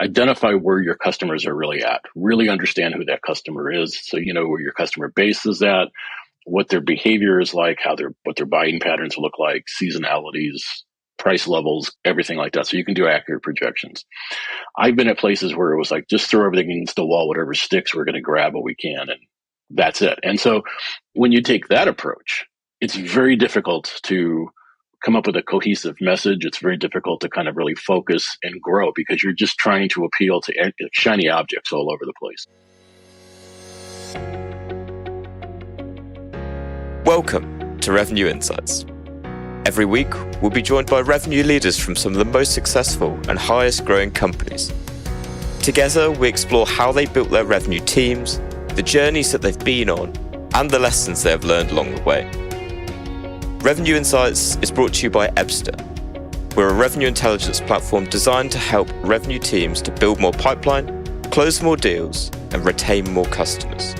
identify where your customers are really at, really understand who that customer is. So you know where your customer base is at, what their behavior is like, what their buying patterns look like, seasonalities, price levels, everything like that. So you can do accurate projections. I've been at places where it was like, just throw everything against the wall, whatever sticks, we're going to grab what we can. And that's it. And so when you take that approach, it's very difficult to come up with a cohesive message. It's very difficult to kind of really focus and grow because you're just trying to appeal to shiny objects all over the place. Welcome to Revenue Insights. Every week, we'll be joined by revenue leaders from some of the most successful and highest growing companies. Together, we explore how they built their revenue teams, the journeys that they've been on, and the lessons they have learned along the way. Revenue Insights is brought to you by Ebster. We're a revenue intelligence platform designed to help revenue teams to build more pipeline, close more deals, and retain more customers.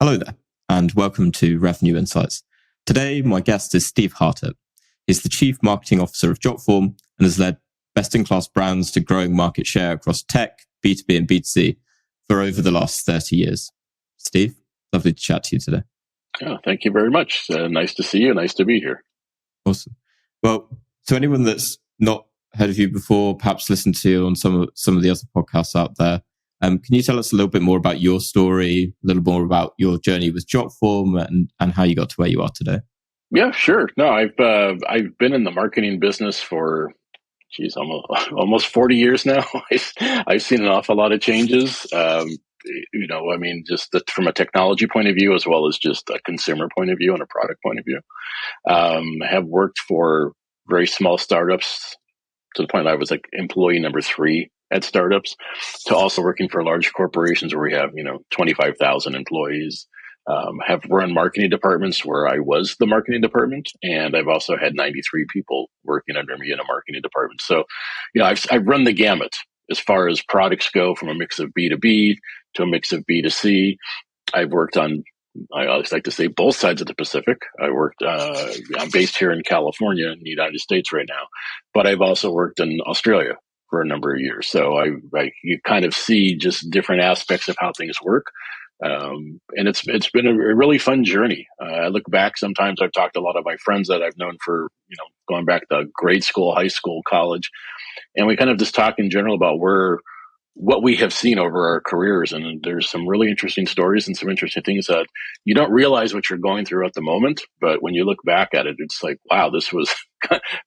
Hello there, and welcome to Revenue Insights. Today, my guest is Steve Hartert. He's the Chief Marketing Officer of Jotform and has led best-in-class brands to growing market share across tech, B2B and B2C for over the last 30 years. Steve, lovely to chat to you today. Oh, thank you very much. Nice to see you. Nice to be here. Awesome. Well, to anyone that's not heard of you before, perhaps listened to you on some of the other podcasts out there, can you tell us a little bit more about your story, a little more about your journey with Jotform and how you got to where you are today? Yeah, sure. No, I've been in the marketing business for almost 40 years now. I've seen an awful lot of changes. Just from a technology point of view, as well as just a consumer point of view and a product point of view. Have worked for very small startups to the point that I was like employee number 3 at startups, to also working for large corporations where we have 25,000 employees. Have run marketing departments where I was the marketing department, and I've also had 93 people working under me in a marketing department. So, I've run the gamut as far as products go, from a mix of B2B to a mix of B2C. I've worked on, I always like to say, both sides of the Pacific. I'm based here in California in the United States right now, but I've also worked in Australia for a number of years. So you kind of see just different aspects of how things work. And it's been a really fun journey. I look back, sometimes I've talked to a lot of my friends that I've known for, going back to grade school, high school, college, and we kind of just talk in general about what we have seen over our careers. And there's some really interesting stories and some interesting things that you don't realize what you're going through at the moment. But when you look back at it, it's like, wow, this was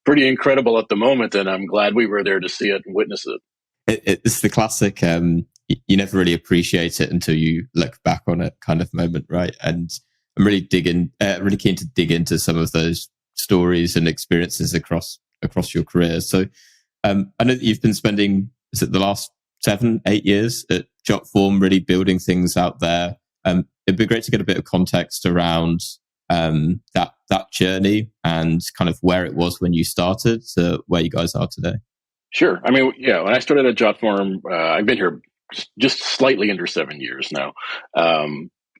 pretty incredible at the moment. And I'm glad we were there to see it and witness it. It's the classic, you never really appreciate it until you look back on it kind of moment, right? And I'm really keen to dig into some of those stories and experiences across your career. So I know that you've been spending, is it the last 7-8 years at Jotform, really building things out there. It'd be great to get a bit of context around that journey and kind of where it was when you started to where you guys are today. Sure. I mean, yeah, when I started at Jotform, I've been here just slightly under 7 years now.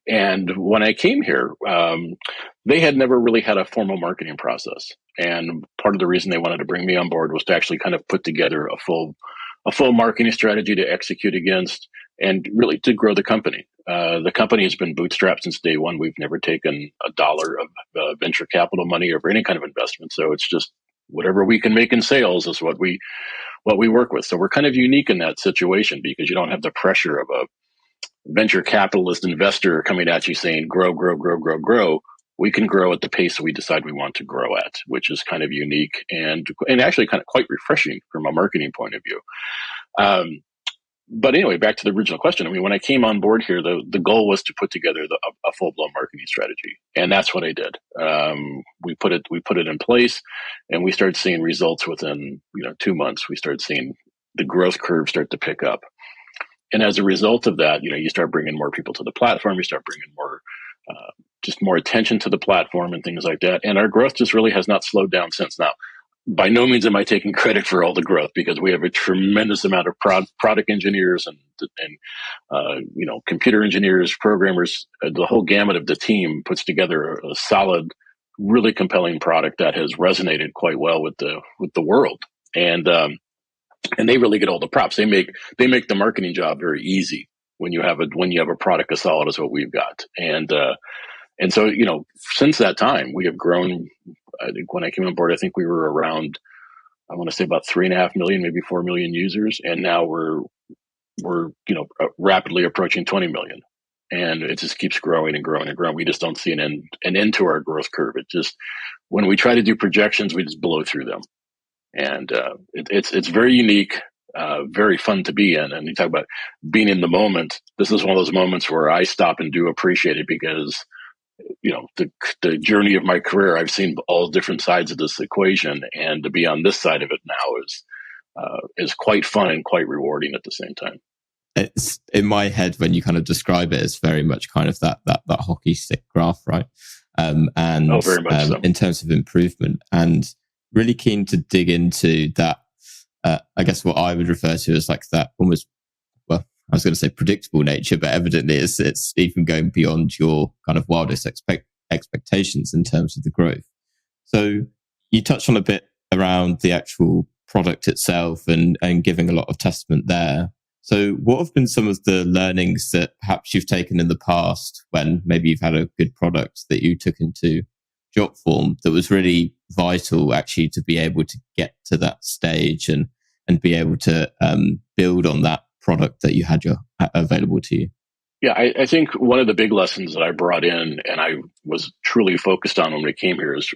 And when I came here, they had never really had a formal marketing process. And part of the reason they wanted to bring me on board was to actually kind of put together a full marketing strategy to execute against and really to grow the company. The company has been bootstrapped since day one. We've never taken $1 of venture capital money or any kind of investment. So it's just whatever we can make in sales is what we work with. So we're kind of unique in that situation because you don't have the pressure of a venture capitalist investor coming at you saying, grow, grow, grow, grow, grow. We can grow at the pace we decide we want to grow at, which is kind of unique and actually kind of quite refreshing from a marketing point of view. But anyway, back to the original question. I mean, when I came on board here, the goal was to put together a full-blown marketing strategy, and that's what I did. We put it in place, and we started seeing results within 2 months. We started seeing the growth curve start to pick up, and as a result of that, you start bringing more people to the platform. You start bringing more attention to the platform and things like that. And our growth just really has not slowed down since. Now, by no means am I taking credit for all the growth because we have a tremendous amount of product engineers and computer engineers, programmers. The whole gamut of the team puts together a solid really compelling product that has resonated quite well with the world. And they really get all the props. They make the marketing job very easy when you have a product as solid as what we've got. And so, since that time, we have grown. I think when I came on board, I think we were around, I want to say about 3.5 million, maybe 4 million users. And now we're rapidly approaching 20 million. And it just keeps growing and growing and growing. We just don't see an end to our growth curve. It just, when we try to do projections, we just blow through them. And it's very unique, very fun to be in. And you talk about being in the moment. This is one of those moments where I stop and do appreciate it, because the journey of my career, I've seen all different sides of this equation, and to be on this side of it now is quite fun and quite rewarding at the same time. It's in my head when you kind of describe it, it's very much kind of that hockey stick graph, right? And very much so. In terms of improvement, and really keen to dig into that. I guess what I would refer to as like that almost, well, I was going to say predictable nature, but evidently it's even going beyond your kind of wildest expectations in terms of the growth. So you touched on a bit around the actual product itself and giving a lot of testament there. So what have been some of the learnings that perhaps you've taken in the past when maybe you've had a good product that you took into Jotform that was really vital actually to be able to get to that stage and be able to build on that product that you had available to you? Yeah, I think one of the big lessons that I brought in, and I was truly focused on when we came here, is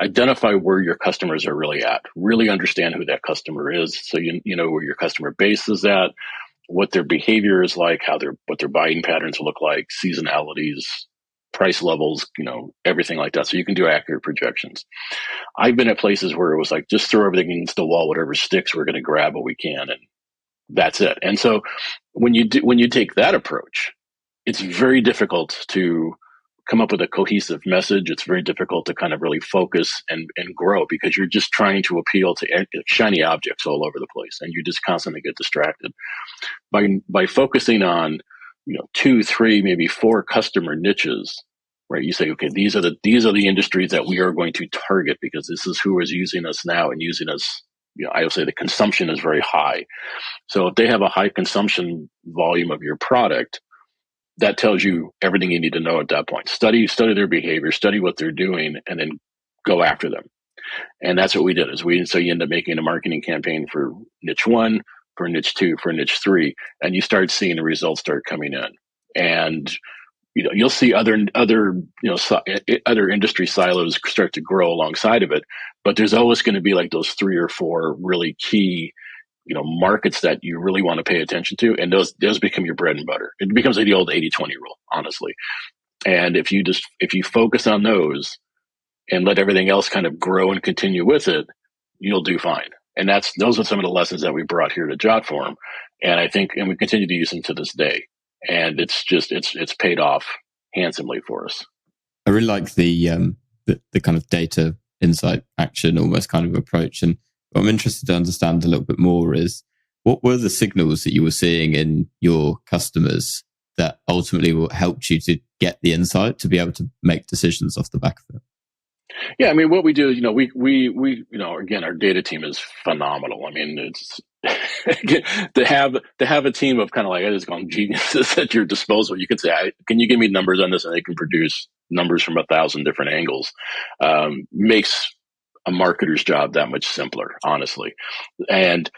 identify where your customers are really at. Really understand who that customer is, so you know where your customer base is at, what their behavior is like, what their buying patterns look like, seasonalities, price levels, everything like that, so you can do accurate projections. I've been at places where it was like, just throw everything against the wall, whatever sticks, we're going to grab what we can, and that's it. And so when you take that approach, it's very difficult to come up with a cohesive message. It's very difficult to kind of really focus and grow, because you're just trying to appeal to shiny objects all over the place, and you just constantly get distracted. By focusing on 2, 3, maybe 4 customer niches, right? You say, okay, these are the industries that we are going to target, because this is who is using us now and using us. I would say the consumption is very high. So if they have a high consumption volume of your product, that tells you everything you need to know at that point. Study their behavior, study what they're doing, and then go after them. And that's what we did. So you end up making a marketing campaign for niche 1, for niche 2, for niche 3, and you start seeing the results start coming in. And you'll see other industry silos start to grow alongside of it, but there's always going to be like those 3 or 4 really key markets that you really want to pay attention to, and those become your bread and butter. It becomes like the old 80-20 rule, honestly. And if you focus on those and let everything else kind of grow and continue with it, you'll do fine. And those are some of the lessons that we brought here to Jotform, and we continue to use them to this day. And it's paid off handsomely for us. I really like the kind of data insight action almost kind of approach. And what I'm interested to understand a little bit more is, what were the signals that you were seeing in your customers that ultimately helped you to get the insight to be able to make decisions off the back of it? Yeah, I mean, what we do is, we again, our data team is phenomenal. I mean, it's to have a team of kind of like, I just call them geniuses at your disposal. You could say, can you give me numbers on this? And they can produce numbers from 1,000 different angles. Makes a marketer's job that much simpler, honestly. And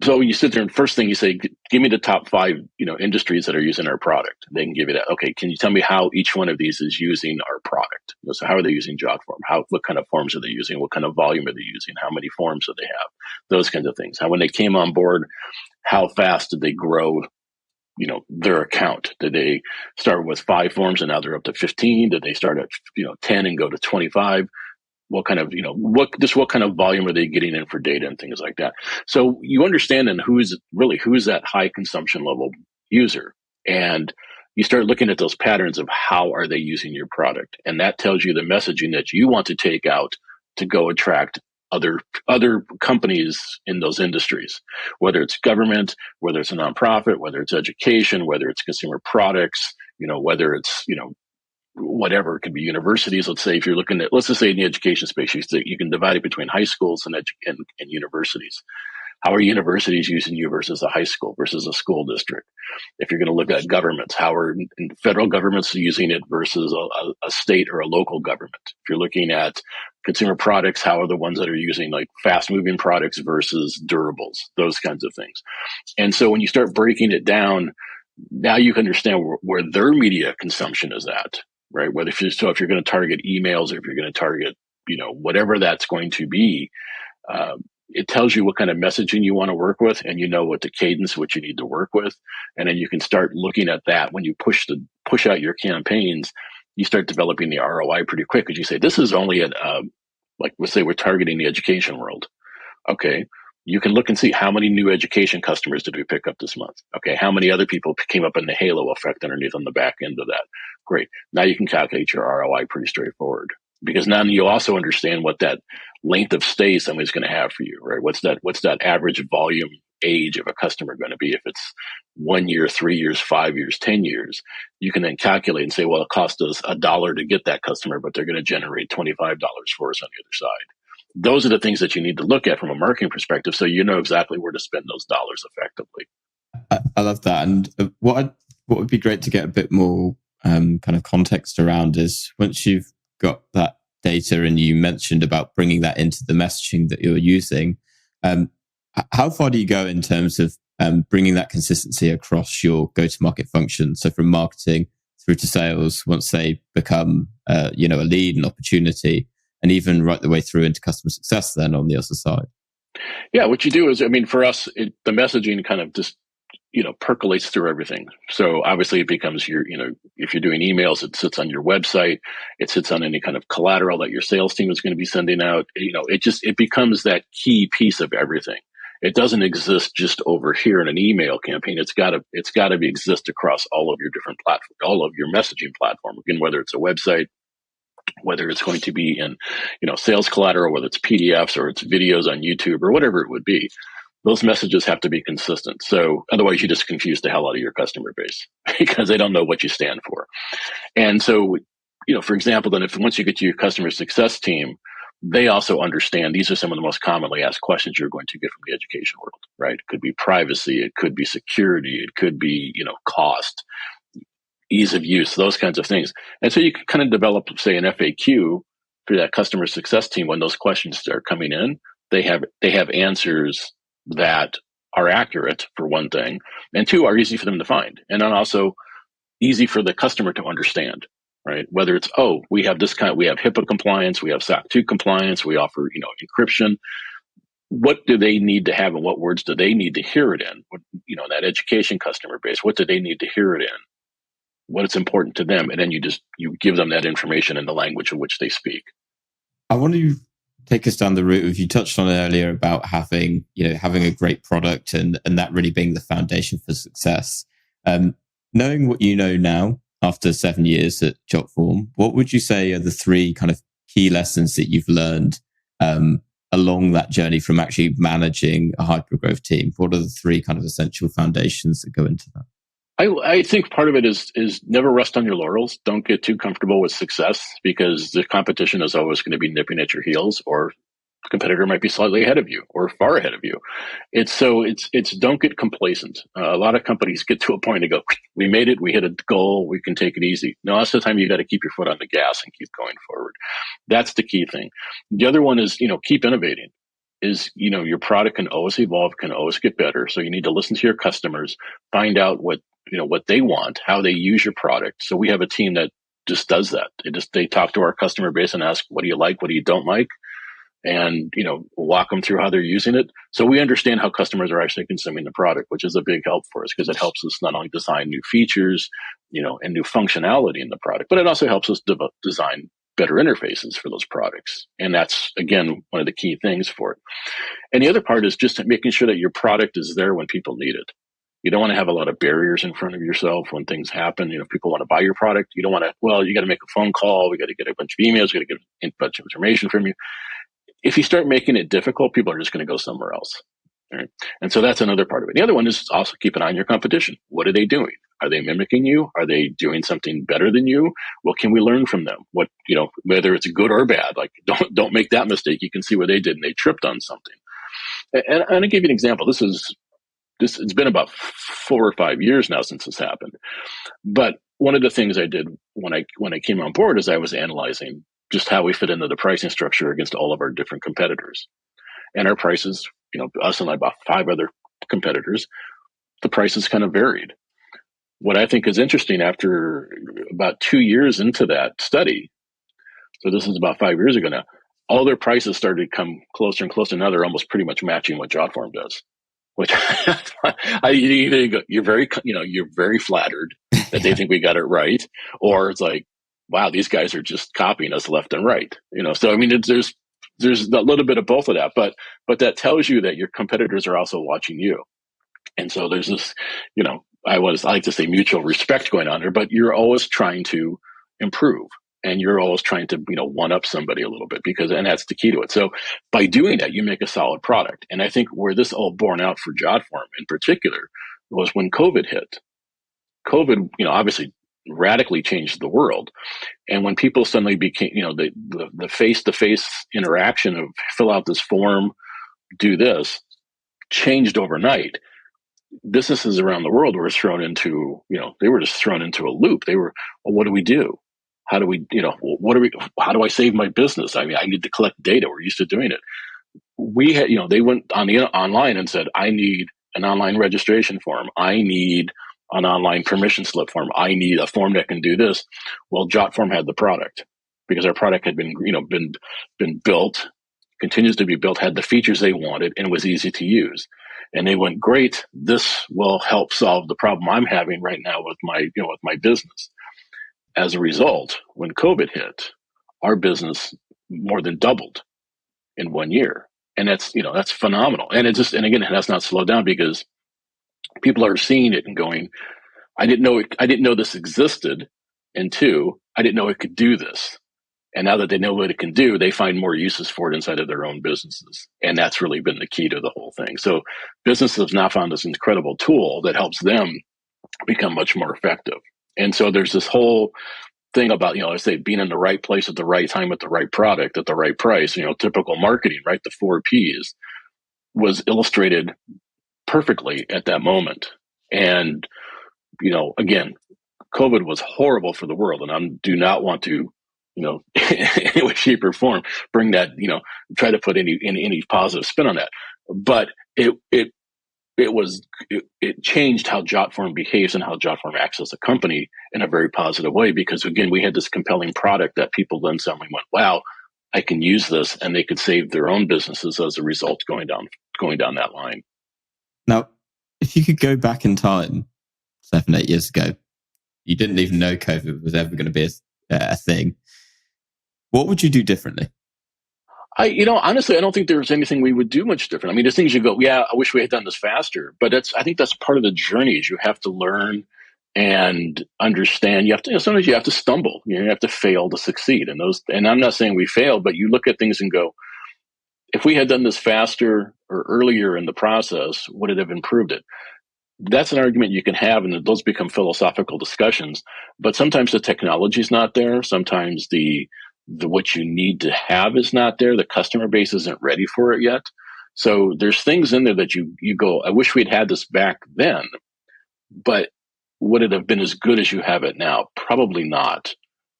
so when you sit there and first thing you say, give me the top 5, industries that are using our product. They can give you that. Okay, can you tell me how each one of these is using our product? So how are they using Jotform? What kind of forms are they using? What kind of volume are they using? How many forms do they have? Those kinds of things. How, when they came on board, how fast did they grow, their account? Did they start with 5 forms and now they're up to 15? Did they start at, 10 and go to 25? What kind of, what kind of volume are they getting in for data and things like that? So you understand then who's that high consumption level user. And you start looking at those patterns of how are they using your product. And that tells you the messaging that you want to take out to go attract other companies in those industries, whether it's government, whether it's a nonprofit, whether it's education, whether it's consumer products, whether it's, whatever. It could be universities. Let's say if you're looking at, let's just say in the education space, you can divide it between high schools and universities. How are universities using you versus a high school versus a school district? If you're going to look at governments, how are federal governments using it versus a state or a local government? If you're looking at consumer products, how are the ones that are using like fast moving products versus durables, those kinds of things. And so when you start breaking it down, now you can understand where their media consumption is at, right? If you're going to target emails, or if you're going to target, whatever that's going to be, it tells you what kind of messaging you want to work with, and what the cadence, what you need to work with. And then you can start looking at that. When you push out your campaigns, you start developing the ROI pretty quick, because you say, this is only like let's say we're targeting the education world. Okay. You can look and see how many new education customers did we pick up this month? Okay. How many other people came up in the halo effect underneath on the back end of that? Great. Now you can calculate your ROI pretty straightforward, because now you also understand what that length of stay somebody's going to have for you, right? What's that average volume age of a customer going to be? If it's 1 year, 3 years, 5 years, 10 years, you can then calculate and say, well, it cost us $1 to get that customer, but they're going to generate $25 for us on the other side. Those are the things that you need to look at from a marketing perspective, so you know exactly where to spend those dollars effectively. I love that. And what would be great to get a bit more kind of context around is, once you've got that data, and you mentioned about bringing that into the messaging that you're using, how far do you go in terms of bringing that consistency across your go-to-market function? So from marketing through to sales, once they become a lead, an opportunity, and even right the way through into customer success then on the other side? Yeah, what you do is, for us, the messaging kind of just percolates through everything. So obviously it becomes if you're doing emails, it sits on your website, it sits on any kind of collateral that your sales team is going to be sending out. It becomes that key piece of everything. It doesn't exist just over here in an email campaign. It's got to exist across all of your different platforms, all of your messaging platform. Again, whether it's a website, whether it's going to be in, sales collateral, whether it's PDFs or it's videos on YouTube or whatever it would be. Those messages have to be consistent. So otherwise you just confuse the hell out of your customer base because they don't know what you stand for. And so, for example, then once you get to your customer success team, they also understand these are some of the most commonly asked questions you're going to get from the education world, right? It could be privacy. It could be security. It could be, cost, ease of use, those kinds of things. And so you can kind of develop, say, an FAQ for that customer success team. When those questions start coming in, they have answers that are accurate, for one thing, and two, are easy for them to find, and then also easy for the customer to understand, right? Whether it's, we have HIPAA compliance, we have SOC 2 compliance, we offer, encryption. What do they need to have, and what words do they need to hear it in? That education customer base, what do they need to hear it in? What is important to them, and then you give them that information in the language in which they speak. I want to take us down the route of, you touched on it earlier about having a great product and that really being the foundation for success. Knowing what you know now after 7 years at Jotform, what would you say are the 3 kind of key lessons that you've learned along that journey from actually managing a hypergrowth team? What are the 3 kind of essential foundations that go into that? I think part of it is never rest on your laurels. Don't get too comfortable with success, because the competition is always going to be nipping at your heels, or the competitor might be slightly ahead of you or far ahead of you. It's don't get complacent. A lot of companies get to a point and go, we made it, we hit a goal, we can take it easy. No, that's the time you got to keep your foot on the gas and keep going forward. That's the key thing. The other one is, keep innovating. Your product can always evolve, can always get better. So you need to listen to your customers, find out what they want, how they use your product. So we have a team that just does that. They talk to our customer base and ask, what do you like? What do you don't like? And, walk them through how they're using it. So we understand how customers are actually consuming the product, which is a big help for us, because it helps us not only design new features, and new functionality in the product, but it also helps us design better interfaces for those products. And that's, again, one of the key things for it. And the other part is just making sure that your product is there when people need it. You don't want to have a lot of barriers in front of yourself when things happen. If people want to buy your product, you don't want to, you got to make a phone call. We got to get a bunch of emails. We got to get a bunch of information from you. If you start making it difficult, people are just going to go somewhere else. Right? And so that's another part of it. The other one is also keep an eye on your competition. What are they doing? Are they mimicking you? Are they doing something better than you? What can we learn from them? What, whether it's good or bad, like don't make that mistake. You can see what they did and they tripped on something. And I'll give you an example. It's been about 4 or 5 years now since this happened. But one of the things I did when I came on board is I was analyzing just how we fit into the pricing structure against all of our different competitors. And our prices, us and about 5 other competitors, the prices kind of varied. What I think is interesting, after about 2 years into that study, so this is about 5 years ago now, all their prices started to come closer and closer. Now they're almost pretty much matching what Jotform does. Which you're very flattered that they think we got it right, or it's like, wow, these guys are just copying us left and right. So I mean, there's a little bit of both of that, but that tells you that your competitors are also watching you, and so there's this, I like to say mutual respect going on there, but you're always trying to improve. And you're always trying to, one up somebody a little bit, and that's the key to it. So by doing that, you make a solid product. And I think where this all borne out for Jotform in particular was when COVID hit. COVID, obviously radically changed the world. And when people suddenly became, the face-to-face interaction of fill out this form, do this, changed overnight. Businesses around the world were thrown into, they were just thrown into a loop. They were, well, what do we do? How do we, how do I save my business? I mean, I need to collect data. We're used to doing it. We had, they went on the online and said, I need an online registration form. I need an online permission slip form. I need a form that can do this. Well, Jotform had the product because our product had been built, continues to be built, had the features they wanted, and was easy to use. And they went, great. This will help solve the problem I'm having right now with my business. As a result, when COVID hit, our business more than doubled in 1 year. And that's phenomenal. And again, it has not slowed down because people are seeing it and going, I didn't know this existed. And 2, I didn't know it could do this. And now that they know what it can do, they find more uses for it inside of their own businesses. And that's really been the key to the whole thing. So businesses have now found this incredible tool that helps them become much more effective. And so there's this whole thing about, I say being in the right place at the right time with the right product at the right price, typical marketing, right? The 4 Ps was illustrated perfectly at that moment. And, again, COVID was horrible for the world. And I do not want to, in any way, shape or form, bring that, try to put any positive spin on that. But it changed how Jotform behaves and how Jotform acts as a company in a very positive way, because again, we had this compelling product that people then suddenly went, wow, I can use this, and they could save their own businesses as a result going down that line. Now, if you could go back in time 7-8 years ago, you didn't even know COVID was ever going to be a thing. What would you do differently? Honestly, I don't think there's anything we would do much different. I mean, there's things you go, yeah, I wish we had done this faster. But I think that's part of the journey. Is you have to learn and understand. You have to, sometimes you have to stumble. You have to fail to succeed. And I'm not saying we failed, but you look at things and go, if we had done this faster or earlier in the process, would it have improved it? That's an argument you can have, and those become philosophical discussions. But sometimes the technology is not there. Sometimes the what you need to have is not there. The customer base isn't ready for it yet. So there's things in there that you go, I wish we'd had this back then, but would it have been as good as you have it now? Probably not,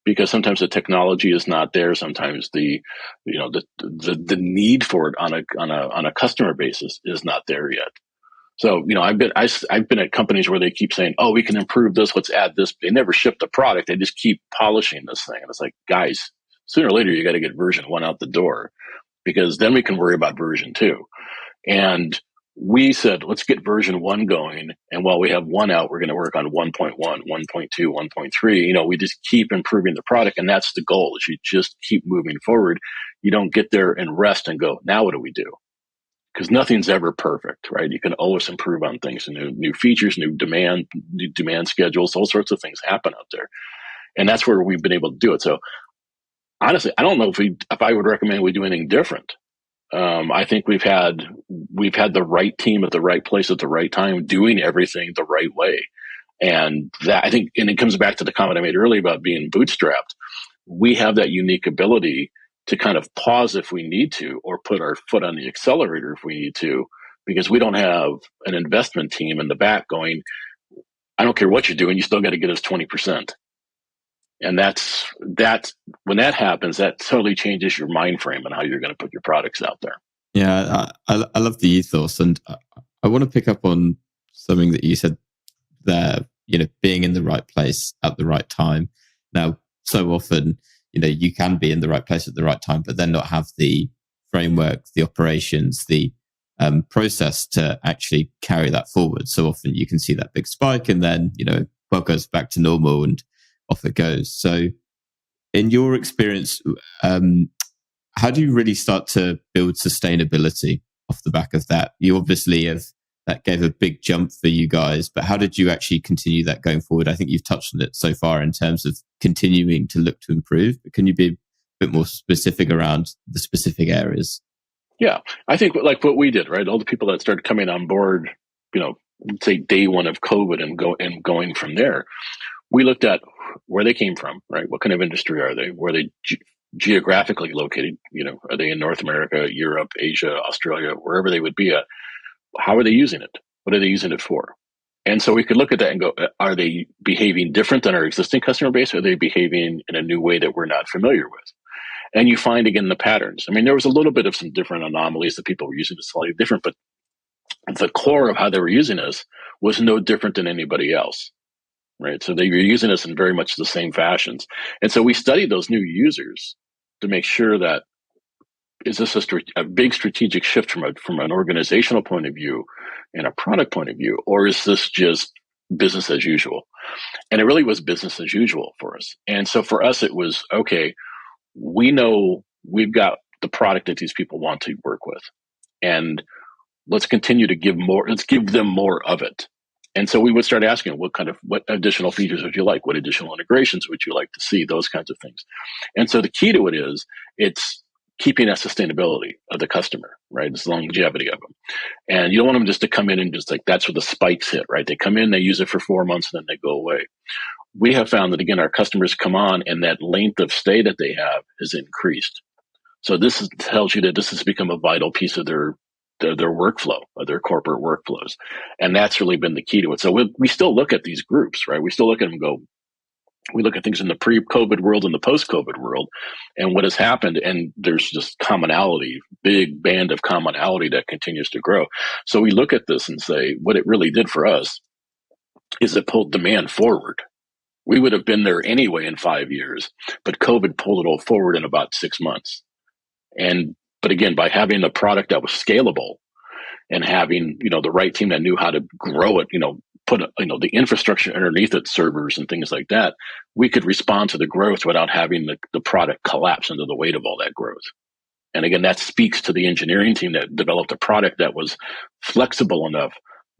because sometimes the technology is not there. Sometimes the need for it on a customer basis is not there yet. So, I've been at companies where they keep saying, oh, we can improve this. Let's add this. They never ship the product. They just keep polishing this thing. And it's like, guys, sooner or later, you got to get version 1 out the door, because then we can worry about version 2. And we said, let's get version 1 going. And while we have 1 out, we're going to work on 1.1, 1.2, 1.3. We just keep improving the product. And that's the goal, is you just keep moving forward. You don't get there and rest and go, now what do we do? Because nothing's ever perfect, right? You can always improve on things, new features, new demand schedules, all sorts of things happen out there. And that's where we've been able to do it. So honestly, I don't know if I would recommend we do anything different. I think we've had the right team at the right place at the right time, doing everything the right way. And that, I think, and it comes back to the comment I made earlier about being bootstrapped. We have that unique ability to kind of pause if we need to, or put our foot on the accelerator if we need to, because we don't have an investment team in the back going, I don't care what you're doing, you still got to get us 20%. And that's when that happens, that totally changes your mind frame and how you're going to put your products out there. Yeah, I love the ethos, and I want to pick up on something that you said there. Being in the right place at the right time. Now, so often, you can be in the right place at the right time, but then not have the framework, the operations, the process to actually carry that forward. So often you can see that big spike, and then world goes back to normal and off it goes. So, in your experience, how do you really start to build sustainability off the back of that? You obviously that gave a big jump for you guys, but how did you actually continue that going forward? I think you've touched on it so far in terms of continuing to look to improve, but can you be a bit more specific around the specific areas? Yeah, I think like what we did, right? All the people that started coming on board, say day one of COVID and going from there, we looked at where they came from, right? What kind of industry are they? Were they geographically located? Are they in North America, Europe, Asia, Australia, wherever they would be at? How are they using it? What are they using it for? And so we could look at that and go, are they behaving different than our existing customer base? Or are they behaving in a new way that we're not familiar with? And you find, again, the patterns. I mean, there was a little bit of some different anomalies that people were using it slightly different, but the core of how they were using us was no different than anybody else, right? So they were using us in very much the same fashions. And so we studied those new users to make sure that, is this a big strategic shift from an organizational point of view and a product point of view, or is this just business as usual? And it really was business as usual for us. And so for us, it was, okay, we know we've got the product that these people want to work with, and let's continue to give them more of it. And so we would start asking, what additional features would you like? What additional integrations would you like to see? Those kinds of things. And so the key to it is, it's keeping that sustainability of the customer, right? It's the longevity of them. And you don't want them just to come in and just like, that's where the spikes hit, right? They come in, they use it for 4 months, and then they go away. We have found that, again, our customers come on and that length of stay that they have has increased. So tells you that this has become a vital piece of their workflow, of their corporate workflows. And that's really been the key to it. So we still look at these groups, right? We still look at them and go, we look at things in the pre-COVID world and the post-COVID world and what has happened. And there's just commonality, big band of commonality that continues to grow. So we look at this and say, what it really did for us is it pulled demand forward. We would have been there anyway in 5 years, but COVID pulled it all forward in about 6 months. But again, by having a product that was scalable and having, the right team that knew how to grow it, put, the infrastructure underneath it, servers and things like that, we could respond to the growth without having the product collapse under the weight of all that growth. And again, that speaks to the engineering team that developed a product that was flexible enough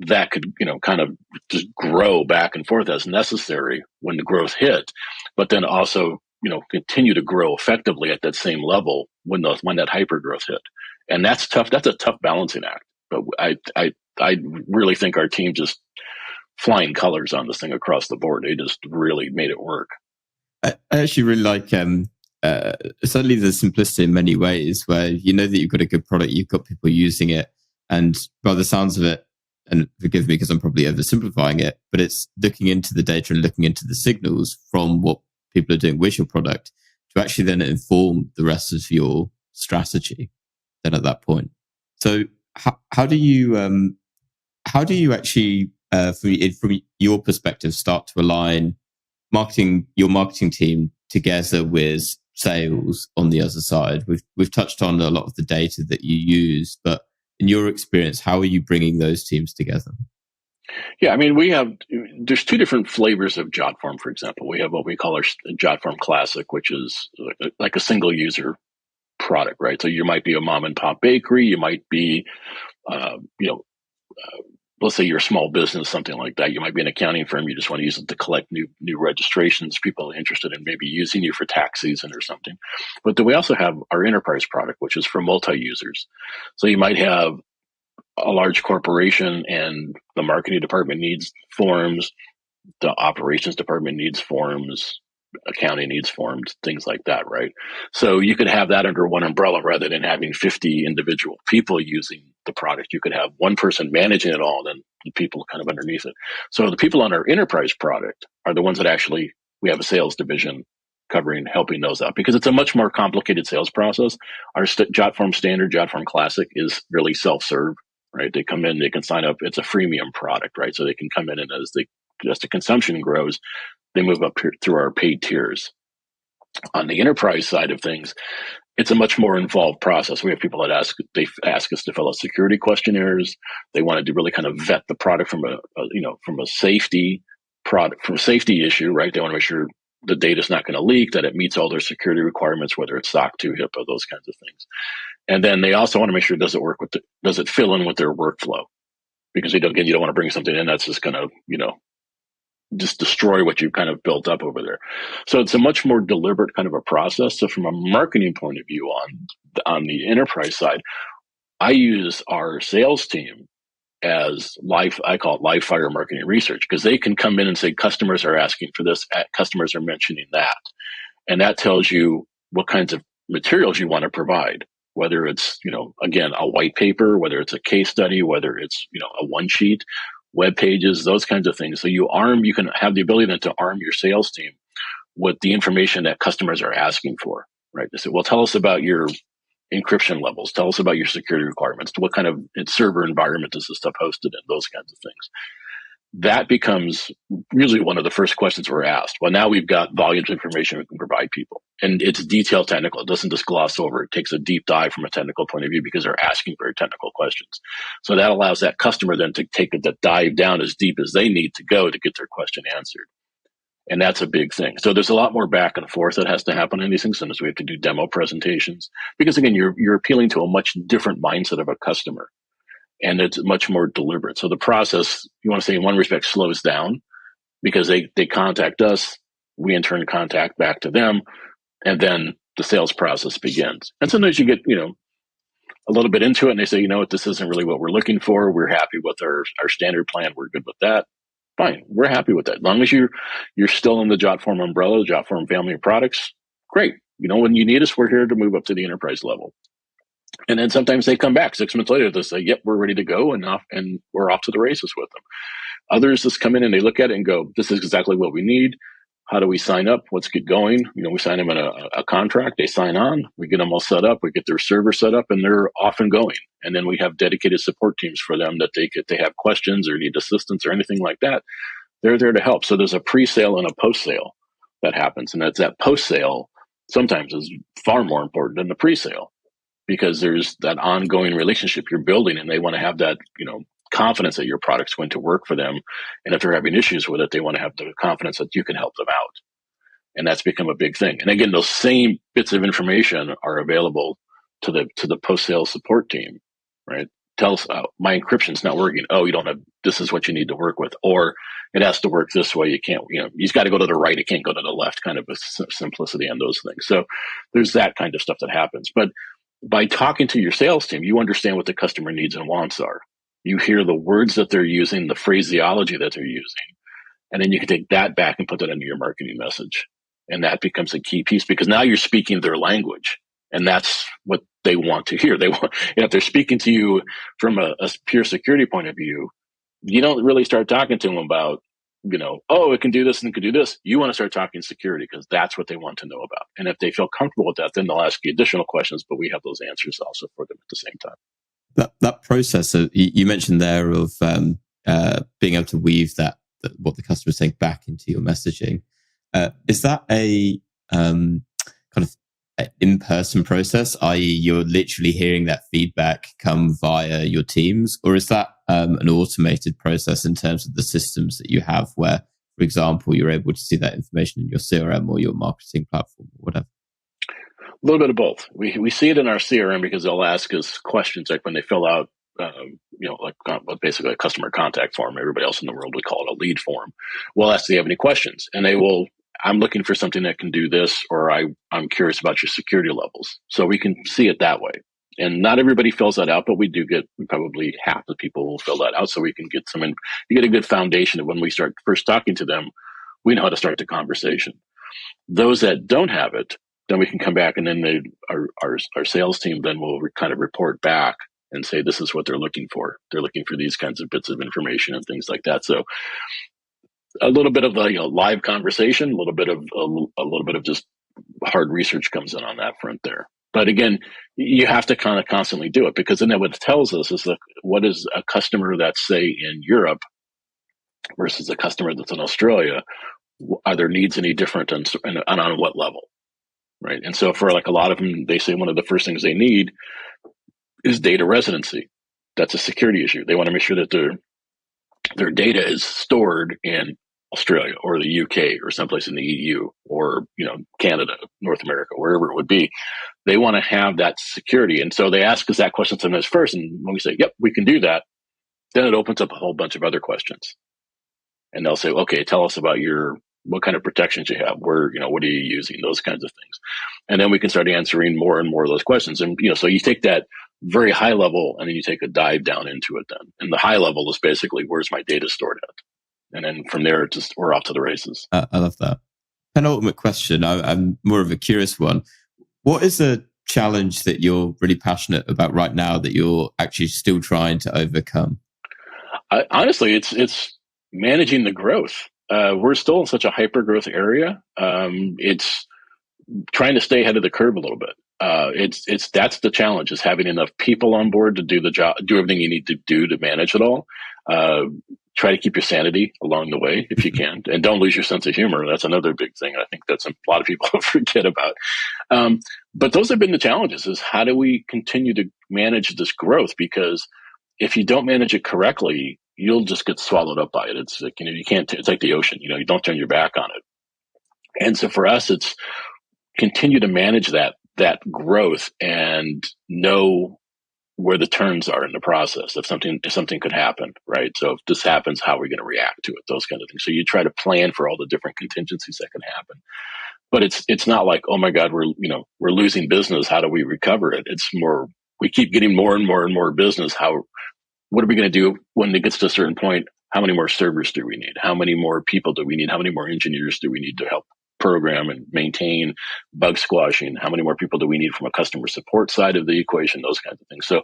that could, kind of just grow back and forth as necessary when the growth hit, but then also, continue to grow effectively at that same level when that hyper growth hit. And that's tough. That's a tough balancing act. But I really think our team just flying colors on this thing across the board. They just really made it work. I actually really like certainly the simplicity in many ways, where that you've got a good product, you've got people using it, and by the sounds of it, and forgive me because I'm probably oversimplifying it, but it's looking into the data and looking into the signals from what people are doing with your product to actually then inform the rest of your strategy then at that point. So how do you actually from your perspective start to align your marketing team together with sales on the other side? We've touched on a lot of the data that you use, but in your experience, how are you bringing those teams together? Yeah, I mean, there's two different flavors of Jotform, for example. We have what we call our Jotform Classic, which is like a single user product, right? So you might be a mom and pop bakery, you might be, let's say you're a small business, something like that. You might be an accounting firm. You just want to use it to collect new registrations, people interested in maybe using you for tax season or something. But then we also have our enterprise product, which is for multi-users. So you might have a large corporation and the marketing department needs forms. The operations department needs forms, accounting needs forms, things like that, right? So you could have that under one umbrella rather than having 50 individual people using the product. You could have one person managing it all, and then the people kind of underneath it. So the people on our enterprise product are the ones that actually, we have a sales division covering, helping those out, because it's a much more complicated sales process. Our Jotform standard, Jotform Classic is really self-serve, right? They come in, they can sign up. It's a freemium product, right? So they can come in, and as the consumption grows, they move up through our paid tiers. On the enterprise side of things, it's a much more involved process. We have people that ask us to fill out security questionnaires. They want to really kind of vet the product from a safety issue, right? They want to make sure the data is not going to leak, that it meets all their security requirements, whether it's SOC 2, HIPAA, those kinds of things. And then they also want to make sure, does it fill in with their workflow? Because you don't want to bring something in that's just going to, just destroy what you've kind of built up over there. So it's a much more deliberate kind of a process. So from a marketing point of view on the enterprise side, I use our sales team as I call it live fire marketing research, because they can come in and say, customers are asking for this, customers are mentioning that. And that tells you what kinds of materials you want to provide, whether it's, again, a white paper, whether it's a case study, whether it's, a one sheet, web pages, those kinds of things. So you can have the ability then to arm your sales team with the information that customers are asking for, right? They say, well, tell us about your encryption levels. Tell us about your security requirements. What kind of server environment is this stuff hosted in? Those kinds of things. That becomes usually one of the first questions we're asked. Well, now we've got volumes of information we can provide people. And it's detailed technical. It doesn't just gloss over. It takes a deep dive from a technical point of view, because they're asking very technical questions. So that allows that customer then to take the dive down as deep as they need to go to get their question answered. And that's a big thing. So there's a lot more back and forth that has to happen in these things. Sometimes we have to do demo presentations, because again, you're appealing to a much different mindset of a customer. And it's much more deliberate. So the process, you want to say, in one respect, slows down, because they contact us, we in turn contact back to them, and then the sales process begins. And sometimes you get, a little bit into it, and they say, this isn't really what we're looking for. We're happy with our standard plan. We're good with that. Fine. We're happy with that. As long as you're still in the Jotform umbrella, the Jotform family of products, great. When you need us, we're here to move up to the enterprise level. And then sometimes they come back 6 months later, they say, yep, we're ready to go, and we're off to the races with them. Others just come in and they look at it and go, this is exactly what we need. How do we sign up? Let's get going. We sign them in a contract. They sign on. We get them all set up. We get their server set up, and they're off and going. And then we have dedicated support teams for them that they have questions or need assistance or anything like that. They're there to help. So there's a pre-sale and a post-sale that happens. And that post-sale sometimes is far more important than the pre-sale, because there's that ongoing relationship you're building, and they want to have that, confidence that your product's going to work for them. And if they're having issues with it, they want to have the confidence that you can help them out. And that's become a big thing. And again, those same bits of information are available to the post-sale support team, right? Tell us, my encryption's not working. Oh, you don't have, this is what you need to work with. Or it has to work this way. You can't, you've got to go to the right. It can't go to the left, kind of a simplicity on those things. So there's that kind of stuff that happens. But by talking to your sales team, you understand what the customer needs and wants are. You hear the words that they're using, the phraseology that they're using, and then you can take that back and put that into your marketing message. And that becomes a key piece, because now you're speaking their language, and that's what they want to hear. They want, if they're speaking to you from a pure security point of view, you don't really start talking to them about, oh, it can do this and it can do this. You want to start talking security, because that's what they want to know about. And if they feel comfortable with that, then they'll ask you additional questions, but we have those answers also for them at the same time. That process you mentioned there of being able to weave that what the customer is saying back into your messaging, is that a kind of in-person process, i.e. you're literally hearing that feedback come via your teams, or is that an automated process in terms of the systems that you have where, for example, you're able to see that information in your CRM or your marketing platform or whatever? A little bit of both. We see it in our CRM, because they'll ask us questions like when they fill out, basically a customer contact form. Everybody else in the world would call it a lead form. We'll ask, do you have any questions? And they will, I'm looking for something that can do this, or I'm curious about your security levels. So we can see it that way. And not everybody fills that out, but we do get probably half the people will fill that out, so we can get you get a good foundation of when we start first talking to them, we know how to start the conversation. Those that don't have it, then we can come back, and then our sales team then will kind of report back and say, this is what they're looking for. They're looking for these kinds of bits of information and things like that. So a little bit of a live conversation, a little bit of just hard research comes in on that front there. But again, you have to kind of constantly do it, because then what it tells us is what is a customer that's, say, in Europe versus a customer that's in Australia, are their needs any different, and on what level, right? And so for like a lot of them, they say one of the first things they need is data residency. That's a security issue. They want to make sure that their data is stored in Australia or the UK or someplace in the EU or Canada, North America, wherever it would be. They want to have that security, and so they ask us that question sometimes first. And when we say, "Yep, we can do that," then it opens up a whole bunch of other questions, and they'll say, "Okay, tell us about what kind of protections you have, where what are you using, those kinds of things," and then we can start answering more and more of those questions. And so you take that very high level, and then you take a dive down into it. Then, and the high level is basically, where's my data stored at? And then from there, we're off to the races. I love that. Penultimate question. I'm more of a curious one. What is a challenge that you're really passionate about right now that you're actually still trying to overcome? Honestly, it's managing the growth. We're still in such a hyper growth area. It's trying to stay ahead of the curve a little bit. That's the challenge, is having enough people on board to do the job, do everything you need to do to manage it all. Try to keep your sanity along the way if you can, and don't lose your sense of humor. That's another big thing. I think that's a lot of people forget about. But those have been the challenges, is how do we continue to manage this growth? Because if you don't manage it correctly, you'll just get swallowed up by it. It's like, you can't, it's like the ocean, you don't turn your back on it. And so for us, it's continue to manage that growth and know where the turns are in the process. If something could happen, right? So if this happens, how are we going to react to it? Those kind of things. So you try to plan for all the different contingencies that can happen. But it's not like, oh my God, we're losing business. How do we recover it? It's more, we keep getting more and more and more business. What are we going to do when it gets to a certain point? How many more servers do we need? How many more people do we need? How many more engineers do we need to help program and maintain bug squashing? How many more people do we need from a customer support side of the equation? Those kinds of things. So,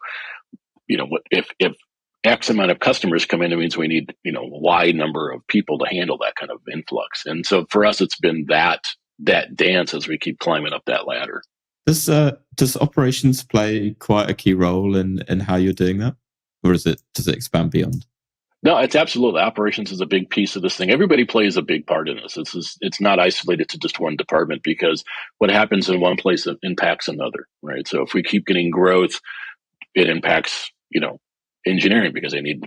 if X amount of customers come in, it means we need, Y number of people to handle that kind of influx. And so for us, it's been that dance as we keep climbing up that ladder. Does operations play quite a key role in how you're doing that? Or does it expand beyond? No, it's absolutely. Operations is a big piece of this thing. Everybody plays a big part in this. It's not isolated to just one department, because what happens in one place impacts another, right? So if we keep getting growth, it impacts, engineering, because they need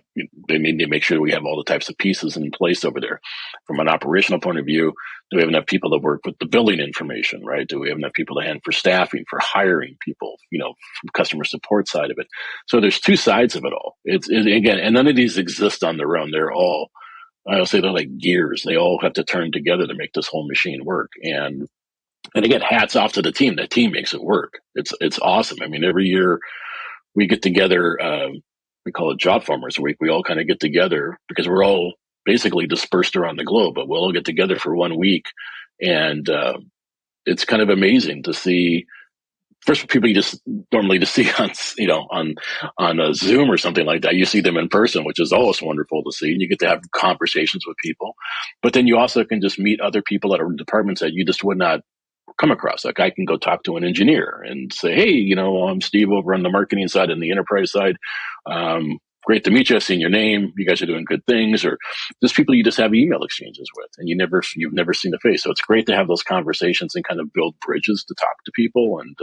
to make sure we have all the types of pieces in place over there. From an operational point of view, do we have enough people to work with the billing information, right? Do we have enough people to hand for staffing, for hiring people, from customer support side of it? So there's two sides of it all. It's again, and none of these exist on their own. I'll say they're like gears. They all have to turn together to make this whole machine work. And again, hats off to the team. That team makes it work. It's awesome. I mean, every year we get together, we call it Jotformers Week. We all kind of get together because we're all basically dispersed around the globe, but we'll all get together for 1 week. And it's kind of amazing to see, first, people you just normally just see on a Zoom or something like that. You see them in person, which is always wonderful to see. And you get to have conversations with people. But then you also can just meet other people at departments that you just would not come across. Like, I can go talk to an engineer and say, hey, I'm Steve over on the marketing side and the enterprise side. Great to meet you. I've seen your name. You guys are doing good things. Or just people you just have email exchanges with, and you've never seen the face. So it's great to have those conversations and kind of build bridges to talk to people and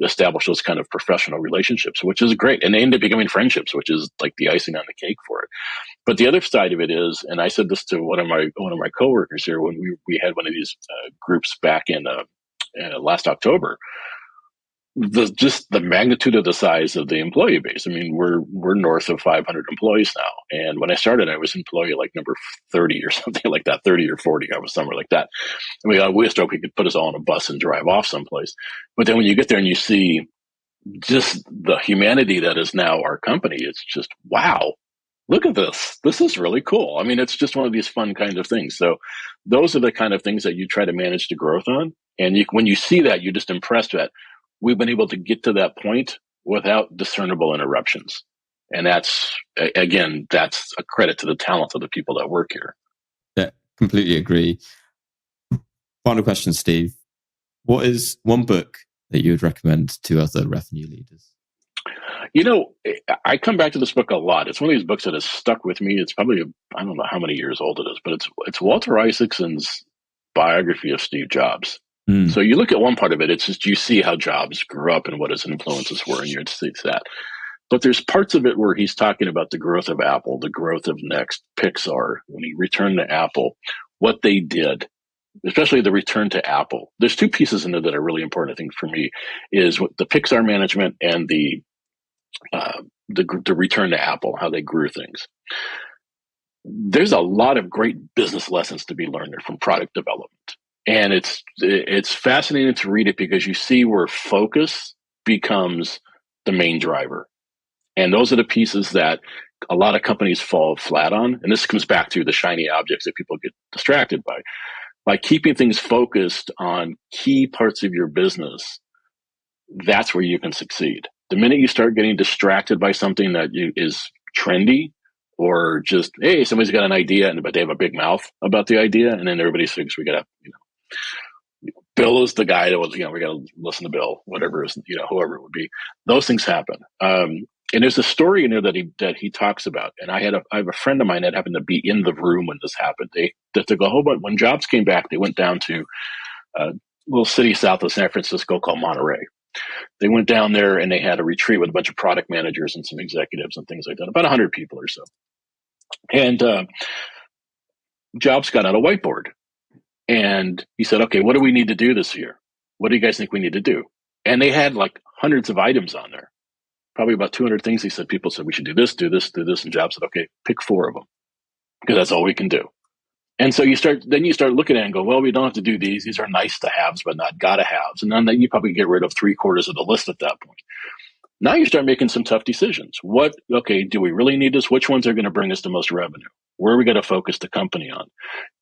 establish those kind of professional relationships, which is great. And they end up becoming friendships, which is like the icing on the cake for it. But the other side of it is, and I said this to one of my coworkers here when we had one of these groups back in last October, just the magnitude of the size of the employee base. I mean, we're north of 500 employees now. And when I started, I was employee like number 30 or something like that, 30 or 40. I was somewhere like that. And we wished we could put us all on a bus and drive off someplace. But then when you get there and you see just the humanity that is now our company. It's just, wow, look at this. This is really cool. I mean, it's just one of these fun kind of things. So those are the kind of things that you try to manage the growth on. And when you see that, you're just impressed that we've been able to get to that point without discernible interruptions. And that's, again, that's a credit to the talent of the people that work here. Yeah, completely agree. Final question, Steve. What is one book that you would recommend to other revenue leaders? You know, I come back to this book a lot. It's one of these books that has stuck with me. It's probably, I don't know how many years old it is, but it's Walter Isaacson's biography of Steve Jobs. So you look at one part of it, it's just you see how Jobs grew up and what his influences were, and you see that. But there's parts of it where he's talking about the growth of Apple, the growth of Next, Pixar, when he returned to Apple, what they did, especially the return to Apple. There's two pieces in there that are really important, I think, for me, is what the Pixar management and the return to Apple, how they grew things. There's a lot of great business lessons to be learned there from product development. And it's fascinating to read it because you see where focus becomes the main driver. And those are the pieces that a lot of companies fall flat on. And this comes back to the shiny objects that people get distracted by. By keeping things focused on key parts of your business, that's where you can succeed. The minute you start getting distracted by something that is trendy, or just, hey, somebody's got an idea, but they have a big mouth about the idea, and then everybody thinks we got to, Bill is the guy that was, we got to listen to Bill, whatever is, whoever it would be. Those things happen. And there's a story in there that he talks about. And I have a friend of mine that happened to be in the room when this happened. They took a whole bunch. When Jobs came back, they went down to a little city south of San Francisco called Monterey. They went down there and they had a retreat with a bunch of product managers and some executives and things like that, about 100 people or so. And Jobs got out a whiteboard. And he said, okay, what do we need to do this year? What do you guys think we need to do? And they had like hundreds of items on there, probably about 200 things. He said, people said, we should do this, do this, do this. And Jobs said, okay, pick 4 of them because that's all we can do. And so you start looking at it and go, well, we don't have to do these. These are nice to haves, but not gotta haves. And then you probably get rid of 3/4 of the list at that point. Now you start making some tough decisions. Do we really need this? Which ones are going to bring us the most revenue? Where are we going to focus the company on?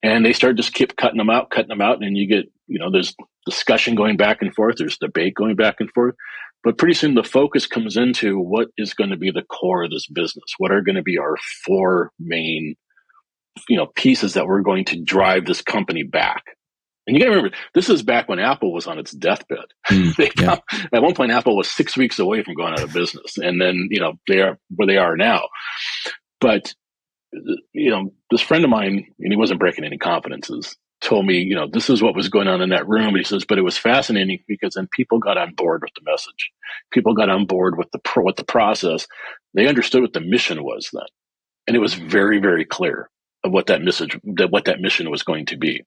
And they start just keep cutting them out. And you get, there's discussion going back and forth. There's debate going back and forth. But pretty soon the focus comes into what is going to be the core of this business. What are going to be our 4 main, pieces that we're going to drive this company back. And you got to remember, this is back when Apple was on its deathbed. At one point, Apple was 6 weeks away from going out of business. And then, they are where they are now. But, this friend of mine, and he wasn't breaking any confidences, told me, this is what was going on in that room. And he says, but it was fascinating because then people got on board with the message. People got on board with the process. They understood what the mission was then. And it was very, very clear of what that mission was going to be.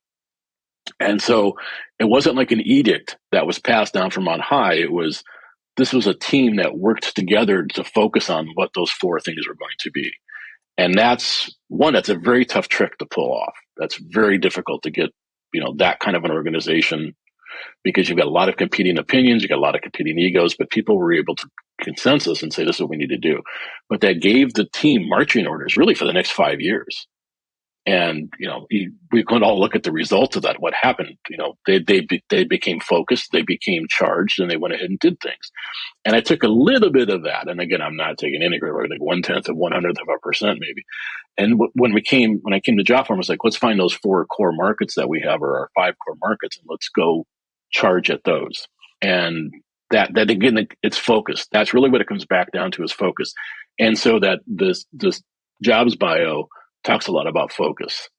And so it wasn't like an edict that was passed down from on high. This was a team that worked together to focus on what those 4 things were going to be. And that's a very tough trick to pull off. That's very difficult to get, that kind of an organization, because you've got a lot of competing opinions, you've got a lot of competing egos, but people were able to consensus and say, this is what we need to do. But that gave the team marching orders really for the next 5 years. And, we could all look at the results of that. What happened? They became focused, they became charged, and they went ahead and did things. And I took a little bit of that. And again, I'm not taking any credit, like 1/10 of 100% maybe. And when I came to Jotform, I was like, let's find those 4 core markets that we have, or our 5 core markets, and let's go charge at those. And that again, it's focused. That's really what it comes back down to, is focus. And so that this Jobs bio talks a lot about focus.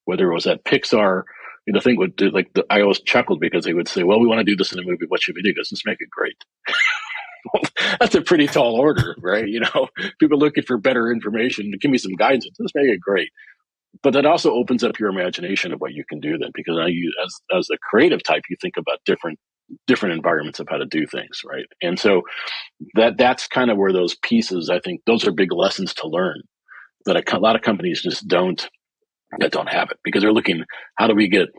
Whether it was at Pixar, the thing would do, I always chuckled because they would say, well, we want to do this in a movie. What should we do? He goes, let's make it great. Well, that's a pretty tall order, right? People looking for better information. Give me some guidance. Let's make it great. But that also opens up your imagination of what you can do then, because now you, as a creative type, you think about different environments of how to do things, right? And so that's kind of where those pieces, I think those are big lessons to learn that a lot of companies just don't have it, because they're looking, how do we get,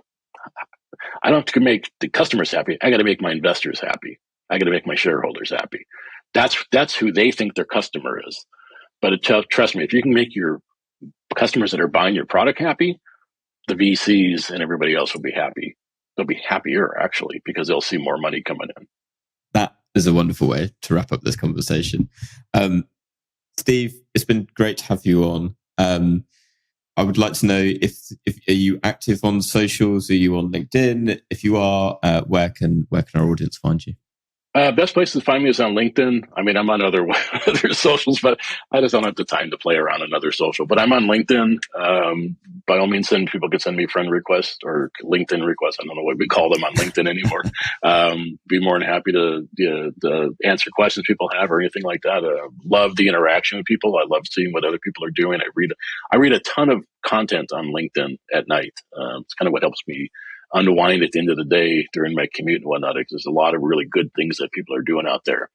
I don't have to make the customers happy, I got to make my investors happy. I got to make my shareholders happy. That's who they think their customer is. But trust me, if you can make your customers that are buying your product happy, the VCs and everybody else will be happy. They'll be happier, actually, because they'll see more money coming in. That is a wonderful way to wrap up this conversation. Steve, it's been great to have you on. I would like to know if are you active on socials? Are you on LinkedIn? If you are, where can our audience find you? Best place to find me is on LinkedIn. I mean, I'm on other socials, but I just don't have the time to play around another social. But I'm on LinkedIn. By all means, people can send me friend requests or LinkedIn requests. I don't know what we call them on LinkedIn anymore. Be more than happy to answer questions people have or anything like that. Love the interaction with people. I love seeing what other people are doing. I read a ton of content on LinkedIn at night. It's kind of what helps me unwind at the end of the day during my commute and whatnot, because there's a lot of really good things that people are doing out there,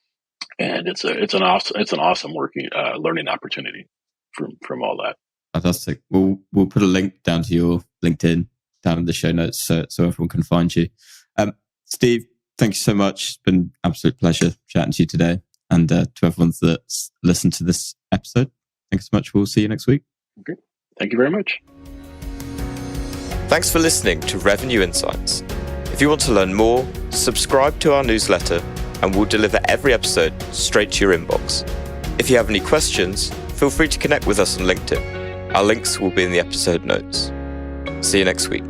and it's an awesome working learning opportunity from all that. Fantastic. We'll put a link down to your LinkedIn down in the show notes so everyone can find you. Steve, thank you so much. It's been an absolute pleasure chatting to you today, and to everyone that's listened to this episode, thanks so much. We'll see you next week. Okay. Thank you very much. Thanks for listening to Revenue Insights. If you want to learn more, subscribe to our newsletter and we'll deliver every episode straight to your inbox. If you have any questions, feel free to connect with us on LinkedIn. Our links will be in the episode notes. See you next week.